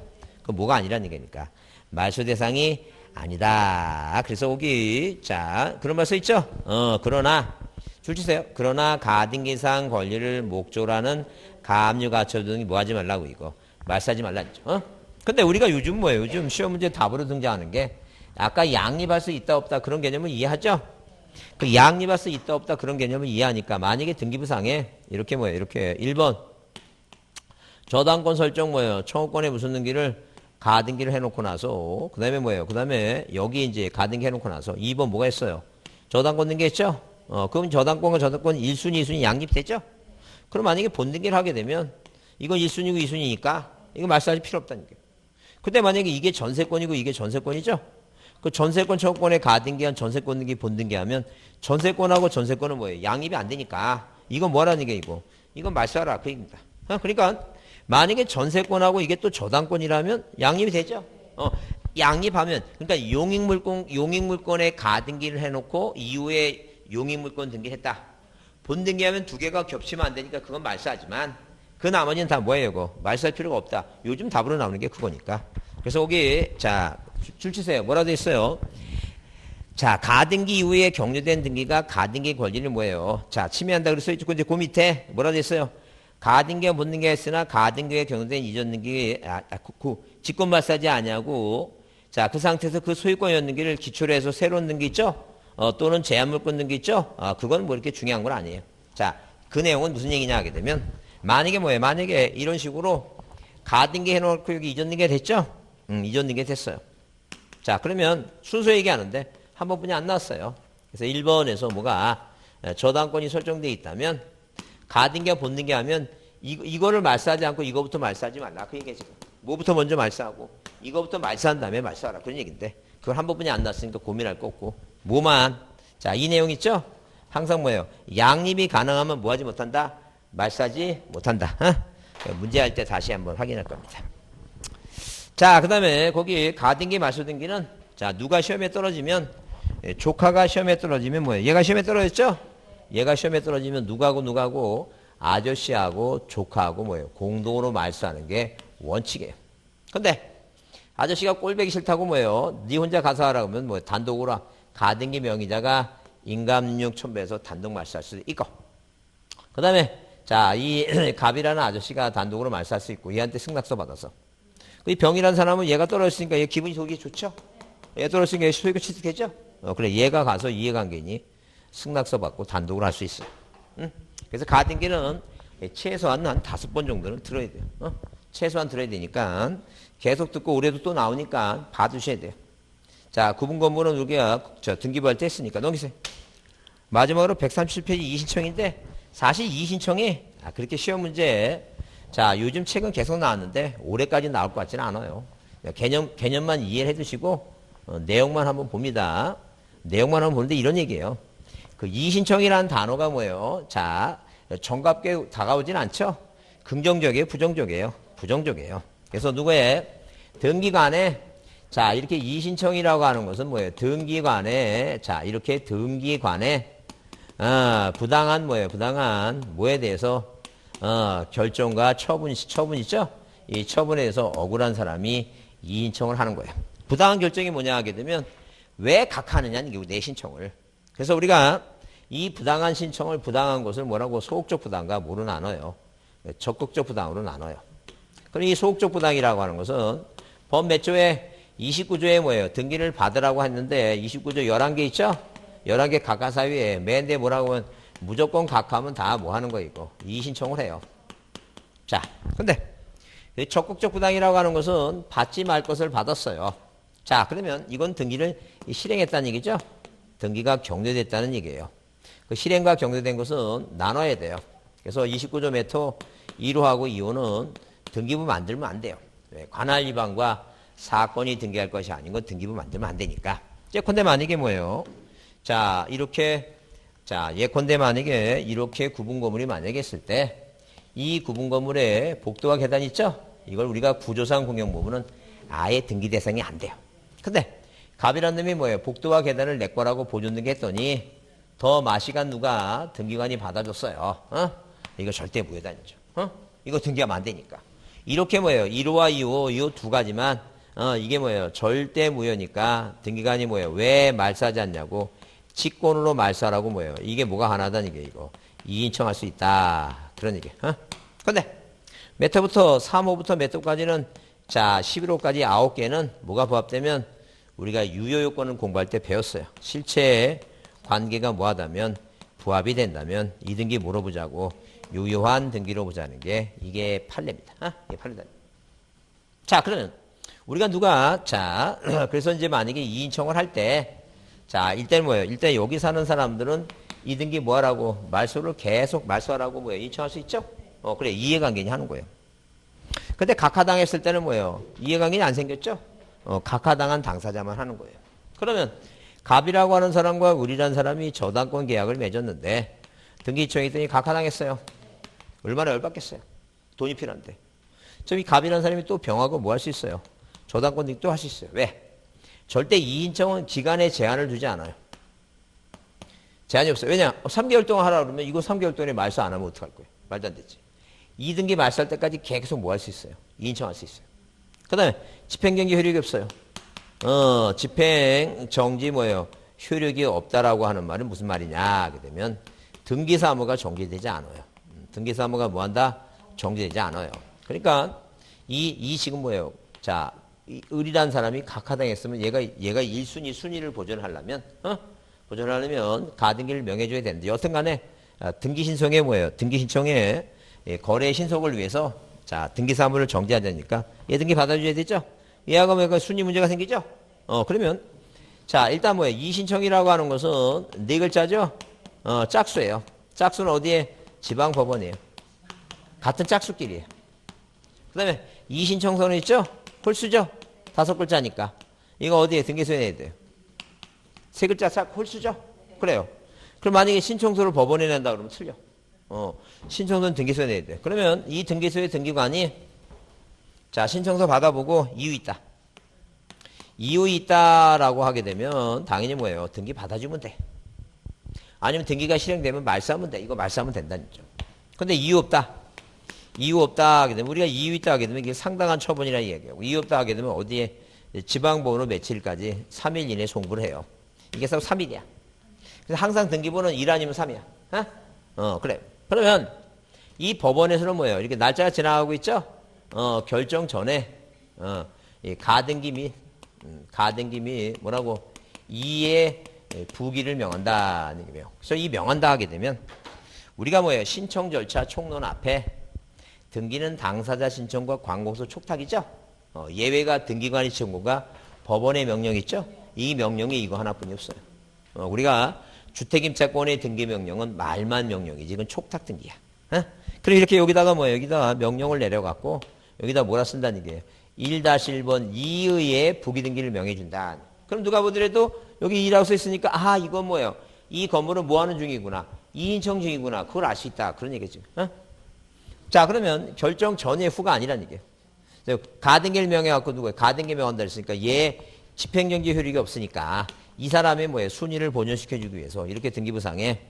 그 뭐가 아니라는 얘기니까 말소 대상이 아니다. 그래서 여기 자 그런 말 써 있죠? 그러나 줄치세요. 그러나 가등기상 권리를 목적으로 하는 가압류 가처분 등기 뭐 하지 말라고 이거 말소하지 말라는 거죠. 근데 우리가 요즘 뭐예요? 요즘 시험 문제 답으로 등장하는 게 아까 양립할 수 있다 없다 그런 개념을 이해하죠? 그 양립할 수 있다 없다 그런 개념을 이해하니까 만약에 등기부상에 이렇게 뭐예요? 이렇게 1번 저당권 설정 뭐예요? 청구권의 무슨 등기를 가등기를 해놓고 나서 그 다음에 뭐예요? 그 다음에 여기 이제 가등기 해놓고 나서 2번 뭐가 있어요? 저당권 등기 했죠? 그럼 저당권과 저당권 1순위, 2순위 양립됐죠? 그럼 만약에 본등기를 하게 되면 이건 1순위고 2순위니까 이거 말소할 필요 없다는 거예요. 근데 만약에 이게 전세권이고 이게 전세권이죠? 그 전세권 청구권에 가등기한 전세권 등기 본등기 하면 전세권하고 전세권은 뭐예요? 양립이 안 되니까 이건 뭐라는 게 이건 말소하라 그 얘기입니다. 그러니까 만약에 전세권하고 이게 또 저당권이라면 양립이 되죠. 양립하면 그러니까 용익물권에 가등기를 해놓고 이후에 용익물권 등기했다. 본등기하면 두 개가 겹치면 안 되니까 그건 말소하지만 그 나머지는 다 뭐예요? 이거 말소할 필요가 없다. 요즘 답으로 나오는 게 그거니까. 그래서 여기 자 줄치세요. 뭐라고 돼 있어요? 자 가등기 이후에 격려된 등기가 가등기 권리를 뭐예요? 자 침해한다 그래서 있고 이제 그 밑에 뭐라고 돼 있어요? 가등기와 본등기가 있으나 가등기에 경유된 이전 등기 직권 발사하지 아니하고 자 그 상태에서 그 소유권 등기를 기초로 해서 새로운 등기 있죠? 또는 제한물권 등기 있죠? 그건 뭐 이렇게 중요한 건 아니에요. 자 그 내용은 무슨 얘기냐 하게 되면 만약에 뭐예요? 만약에 이런 식으로 가등기 해놓고 여기 이전 등기가 됐죠? 이전 등기가 됐어요. 자, 그러면 순서 얘기하는데 한 번뿐이 안 나왔어요. 그래서 1번에서 뭐가 저당권이 설정되어 있다면 가등기와 본등기 하면 이거를 말소하지 않고 이거부터 말소하지 말라. 그 얘기야 지금. 뭐부터 먼저 말소하고 이거부터 말소한 다음에 말소하라. 그런 얘기인데 그걸 한 번뿐이 안 나왔으니까 고민할 거 없고 뭐만 자, 이 내용 있죠? 항상 뭐예요? 양립이 가능하면 뭐하지 못한다? 말소하지 못한다. 어? 문제할 때 다시 한번 확인할 겁니다. 자, 그 다음에 거기 가등기 말소등기는 자, 누가 시험에 떨어지면 조카가 시험에 떨어지면 뭐예요? 얘가 시험에 떨어졌죠? 얘가 시험에 떨어지면 누구하고 아저씨하고 조카하고 뭐예요? 공동으로 말소하는 게 원칙이에요. 근데 아저씨가 꼴배기 싫다고 뭐예요? 네 혼자 가서 하라 그러면 뭐 단독으로 가등기 명의자가 인감육 첨부해서 단독 말소할 수도 있고 그 다음에 자, 이 갑이라는 아저씨가 단독으로 말소할 수 있고 얘한테 승낙서 받아서 이 병이라는 사람은 얘가 떨어졌으니까 얘 기분이 되게 좋죠? 얘 떨어졌으니까 얘 소유가 취득했죠? 그래 얘가 가서 이해관계인이 승낙서 받고 단독으로 할 수 있어요. 응? 그래서 가등기는 최소한 한 5번 정도는 들어야 돼요. 최소한 들어야 되니까 계속 듣고 올해도 또 나오니까 봐두셔야 돼요. 자, 구분 건물은 우리가 등기부할 때 했으니까 넘기세요. 마지막으로 137페이지 이신청인데 사실 이신청이 그렇게 시험 문제 자, 요즘 책은 계속 나왔는데 올해까지 나올 것 같지는 않아요. 개념만 이해를 해두시고 내용만 한번 봅니다. 내용만 한번 보는데 이런 얘기예요. 그 이신청이라는 단어가 뭐예요? 자, 정갑게 다가오진 않죠? 긍정적이에요? 부정적이에요? 부정적이에요. 그래서 누구의 등기관에 자, 이렇게 이신청이라고 하는 것은 뭐예요? 등기관에 자, 이렇게 등기관에 부당한 뭐예요? 부당한 뭐에 대해서 결정과 처분 있죠? 이 처분에 대해서 억울한 사람이 이인청을 하는 거예요. 부당한 결정이 뭐냐 하게 되면 왜 각하느냐는 게 내 신청을. 그래서 우리가 이 부당한 신청을 부당한 것을 뭐라고 소극적 부당과 뭐로 나눠요? 적극적 부당으로 나눠요. 그럼 이 소극적 부당이라고 하는 것은 법 몇 조에 29조에 뭐예요? 등기를 받으라고 했는데 29조 11개 있죠? 11개 각하 사유에 맨 뒤에 뭐라고 하면 무조건 각하면 다 뭐 하는 거 이거 이의신청을 해요. 자, 근데 적극적 부당이라고 하는 것은 받지 말 것을 받았어요. 자, 그러면 이건 등기를 실행했다는 얘기죠? 등기가 격려됐다는 얘기예요. 그 실행과 격려된 것은 나눠야 돼요. 그래서 29조 메토 1호하고 2호는 등기부 만들면 안 돼요. 관할 위반과 사건이 등기할 것이 아닌 건 등기부 만들면 안 되니까. 예컨대 만약에 뭐예요? 자, 이렇게 자, 예컨대 만약에 이렇게 구분 건물이 만약에 있을 때 이 구분 건물에 복도와 계단이 있죠? 이걸 우리가 구조상 공용부분은 아예 등기 대상이 안 돼요. 근데 갑이라는 놈이 뭐예요? 복도와 계단을 내 거라고 보존 등기했더니 더 마시간 누가 등기관이 받아줬어요. 이거 절대 무효단이죠. 이거 등기하면 안 되니까. 이렇게 뭐예요? 1호와 2호, 이 두 가지만 이게 뭐예요? 절대 무효니까 등기관이 뭐예요? 왜 말소하지 않냐고 직권으로 말소하라고 뭐예요? 이게 뭐가 하나다는 게 이거 이인청할 수 있다. 그런 얘기. 근데 메터부터 3호부터 메터까지는 자 11호까지 9개는 뭐가 부합되면 우리가 유효 요건을 공부할 때 배웠어요. 실체의 관계가 뭐하다면 부합이 된다면 이 등기 물어보자고 유효한 등기로 보자는 게 이게 판례입니다. 이게 판례다. 자, 그러면 우리가 누가 자 그래서 이제 만약에 이인청을 할 때 자 일단 뭐예요? 일단 여기 사는 사람들은 이 등기 뭐하라고 말소를 계속 말소하라고 뭐예요? 이인청할 수 있죠? 그래 이해관계니 하는 거예요. 근데 각하당했을 때는 뭐예요? 이해관계니 안 생겼죠? 각하당한 당사자만 하는 거예요. 그러면 갑이라고 하는 사람과 을이라는 사람이 저당권 계약을 맺었는데 등기청이 있더니 각하당했어요. 얼마나 열받겠어요? 돈이 필요한데. 이 갑이라는 사람이 또 병하고 뭐 할 수 있어요? 저당권 등기 또 할 수 있어요. 왜? 절대 이인청은 기간에 제한을 두지 않아요. 제한이 없어요. 왜냐? 3개월 동안 하라 그러면 이거 3개월 동안에 말소 안 하면 어떡할 거예요? 말도 안 되지. 2등기 말소할 때까지 계속 뭐 할 수 있어요? 이인청할 수 있어요. 그 다음에 집행정지 효력이 없어요. 집행정지 뭐예요? 효력이 없다라고 하는 말은 무슨 말이냐 하게 되면 등기사무가 정지되지 않아요. 등기사무가 뭐한다? 정지되지 않아요. 그러니까 이 지금 뭐예요? 자, 이 을이라는 사람이 각하당했으면 얘가 1순위 순위를 보존하려면 보존하려면 가등기를 명해줘야 되는데 여튼간에 등기 신청에 뭐예요? 등기 신청에 거래 신속을 위해서 자, 등기 사무를 정지하자니까 얘 등기 받아줘야 되죠? 얘하고 뭐 순위 문제가 생기죠? 그러면 자, 일단 뭐예요? 이 신청이라고 하는 것은 네 글자죠? 짝수예요. 짝수는 어디에? 지방법원이에요. 같은 짝수끼리예요. 그 다음에 이 신청서는 있죠? 홀수죠? 5글자니까. 이거 어디에 등기소에 내야 돼요? 3글자 짝 홀수죠? 그래요. 그럼 만약에 신청서를 법원에 낸다 그러면 틀려. 신청서는 등기소에 내야 돼. 그러면 이 등기소의 등기관이 자, 신청서 받아보고 이유 있다. 이유 있다라고 하게 되면 당연히 뭐예요? 등기 받아주면 돼. 아니면 등기가 실행되면 말소하면 돼. 이거 말소하면 된다는 거죠. 근데 이유 없다. 이유 없다 하게 되면 우리가 이유 있다 하게 되면 이게 상당한 처분이라 얘기하고 이유 없다 하게 되면 어디에 지방번호 며칠까지 3일 이내에 송부를 해요. 이게 딱 3일이야. 그래서 항상 등기번호는 1 아니면 3이야. 그래. 그러면 이 법원에서는 뭐예요? 이렇게 날짜가 지나가고 있죠? 결정 전에 이 가등기 및 뭐라고 이의 부기를 명한다는 얘기예요. 그래서 이 명한다 하게 되면 우리가 뭐예요? 신청 절차 총론 앞에 등기는 당사자 신청과 관공서 촉탁이죠. 예외가 등기관의 청구가 법원의 명령 있죠. 이 명령이 이거 하나뿐이 없어요. 우리가 주택임차권의 등기 명령은 말만 명령이지 이건 촉탁 등기야. 그럼 이렇게 여기다가 뭐예요? 여기다가 명령을 내려갖고 여기다 뭐라 쓴다는 얘기예요. 1-1번 2의의 부기 등기를 명해준다. 그럼 누가 보더라도 여기 2라고 써 있으니까 아 이건 뭐예요? 이 건물은 뭐 하는 중이구나. 2인청 중이구나. 그걸 알 수 있다. 그런 얘기죠. 자 그러면 결정 전에 후가 아니란 얘기예요. 가등기를 명해갖고 누구예요? 가등기 명한다 했으니까 얘 집행정지 효력이 없으니까 이 사람의 뭐예요? 순위를 본연시켜주기 위해서 이렇게 등기부상에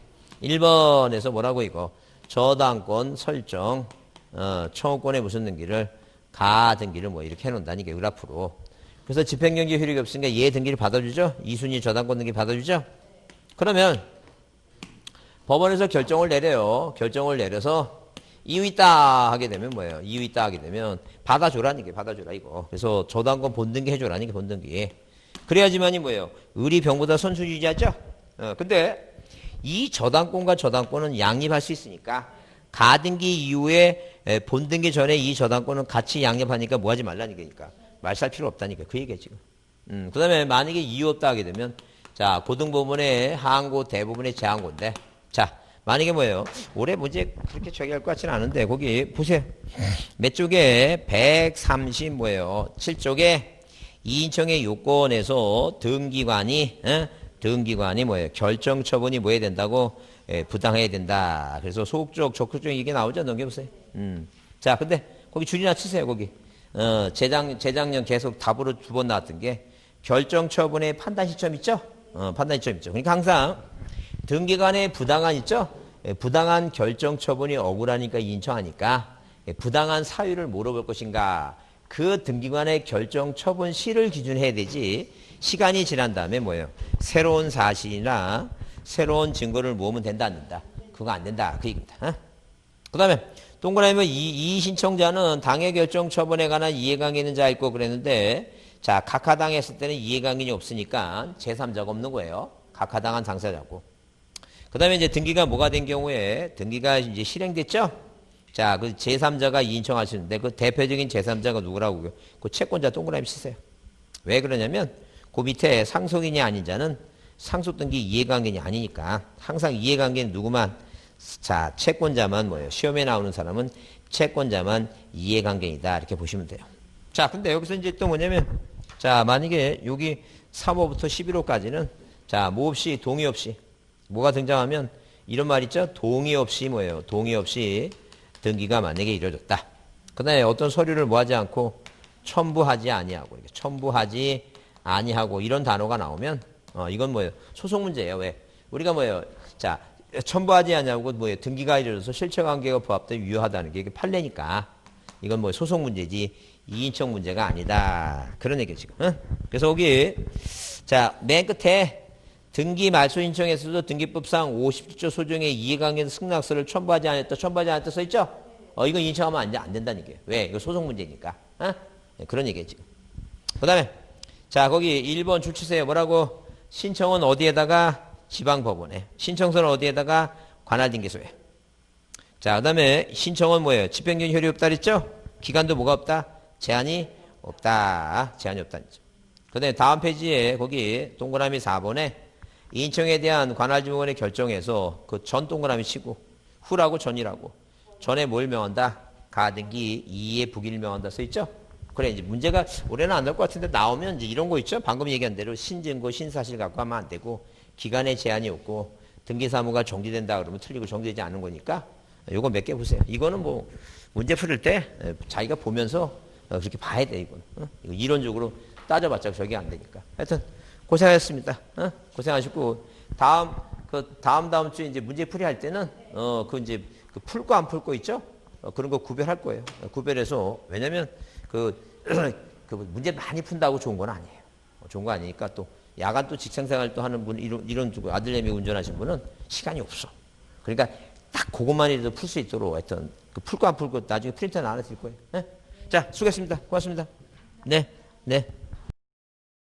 1번에서 뭐라고 이거 저당권 설정 청구권의 무슨 등기를 가등기를 뭐 이렇게 해놓는다는 게 의라프로. 그래서 집행정지 효력이 없으니까 얘 등기를 받아주죠. 이순위 저당권 등기 받아주죠. 그러면 법원에서 결정을 내려요. 결정을 내려서 이유 있다 하게 되면 뭐예요? 이유 있다 하게 되면 받아줘라는 게 받아줘라 이거. 그래서 저당권 본등기 해줘라는 게 본등기. 그래야지만이 뭐예요? 의리병보다 선순위 유지하죠. 근데 이 저당권과 저당권은 양립할 수 있으니까 가등기 이후에 본등기 전에 이 저당권은 같이 양립하니까 뭐 하지 말라는 거니까 말살 필요 없다니까 그 얘기야 지금. 그 다음에 만약에 이유 없다 하게 되면 자 고등법원의 하항고 대부분의 제항고인데 자 만약에 뭐예요? 올해 문제 그렇게 저기할 것 같지는 않은데 거기 보세요. 몇 쪽에 130 뭐예요? 7쪽에 2인청의 요건에서 등기관이 뭐예요? 결정 처분이 뭐 해야 된다고? 부당해야 된다. 그래서 소극적, 적극적 이게 나오죠? 넘겨보세요. 자, 근데 거기 줄이나 치세요, 거기. 재작년 계속 답으로 2번 나왔던 게 결정 처분의 판단 시점 있죠? 판단 시점 있죠. 그러니까 항상 등기관의 부당한 있죠? 부당한 결정 처분이 억울하니까 인청하니까 부당한 사유를 물어볼 것인가? 그 등기관의 결정 처분 시를 기준해야 되지 시간이 지난 다음에 뭐예요? 새로운 사실이나 새로운 증거를 모으면 된다 안 된다? 그거 안 된다 그 얘기입니다. 그 다음에 동그라미 이 신청자는 당해 결정 처분에 관한 이해관계 있는 자 있고 그랬는데 자 각하당 했을 때는 이해관계이 없으니까 제3자가 없는 거예요. 각하당한 당사자고. 그 다음에 이제 등기가 뭐가 된 경우에 등기가 이제 실행됐죠? 자, 그 제3자가 이인청할 수 있는데 그 대표적인 제3자가 누구라고요? 그 채권자 동그라미 치세요. 왜 그러냐면 그 밑에 상속인이 아닌 자는 상속등기 이해관계인이 아니니까 항상 이해관계는 누구만 자 채권자만 뭐예요? 시험에 나오는 사람은 채권자만 이해관계이다 이렇게 보시면 돼요. 자, 근데 여기서 이제 또 뭐냐면 자 만약에 여기 3호부터 11호까지는 자 뭐 없이 동의 없이 뭐가 등장하면 이런 말 있죠? 동의 없이 뭐예요? 동의 없이 등기가 만약에 이루어졌다. 그 다음에 어떤 서류를 뭐 하지 않고 첨부하지 아니하고 이렇게 첨부하지 아니하고 이런 단어가 나오면 이건 뭐예요? 소송 문제예요. 왜? 우리가 뭐예요? 자 첨부하지 아니하고 뭐예요? 등기가 이루어져서 실체관계가 부합돼 유효하다는 게 이게 판례니까 이건 뭐 소송 문제지 이인청 문제가 아니다. 그런 얘기죠 지금. 그래서 거기 자 맨 끝에 등기 말소 신청에서도 등기법상 50조 소정의 이해관계 승낙서를 첨부하지 않았다 써있죠? 이거 인정하면 안 된다는 얘기예요. 왜? 이거 소송 문제니까. 네, 그런 얘기예요, 지금. 그 다음에, 자, 거기 1번 줄 치세요. 뭐라고? 신청은 어디에다가? 지방법원에. 신청서는 어디에다가? 관할등기소에. 자, 그 다음에 신청은 뭐예요? 집행기한 효력이 없다 그랬죠? 기간도 뭐가 없다? 제한이 없다. 제한이 없다. 그 다음에 다음 페이지에 거기 동그라미 4번에 인청에 대한 관할지원의 결정에서 그 전 동그라미 치고 후라고 전이라고. 전에 뭘 명한다? 가등기 2의 부기를 명한다 써있죠? 그래, 이제 문제가 올해는 안 나올 것 같은데 나오면 이제 이런 거 있죠? 방금 얘기한 대로 신증거, 신사실 갖고 하면 안 되고 기간에 제한이 없고 등기사무가 정지된다 그러면 틀리고 정지되지 않은 거니까 요거 몇 개 보세요. 이거는 뭐 문제 풀을 때 자기가 보면서 그렇게 봐야 돼, 이거는. 이거 이론적으로 따져봤자 저게 안 되니까. 하여튼 고생하셨습니다. 고생하셨고 다음 주에 이제 문제 풀이 할 때는 그 이제 그 풀고 안 풀고 있죠? 그런 거 구별할 거예요. 구별해서 왜냐면 그 문제 많이 푼다고 좋은 건 아니에요. 좋은 거 아니니까 또 야간 또 직장생활 또 하는 분 이런 아들내미 운전하신 분은 시간이 없어. 그러니까 딱 그것만이라도 풀 수 있도록 하여튼 그 풀고 안 풀고 나중에 프린터 나눠 드릴 거예요. 네? 자, 수고했습니다. 고맙습니다. 네, 네.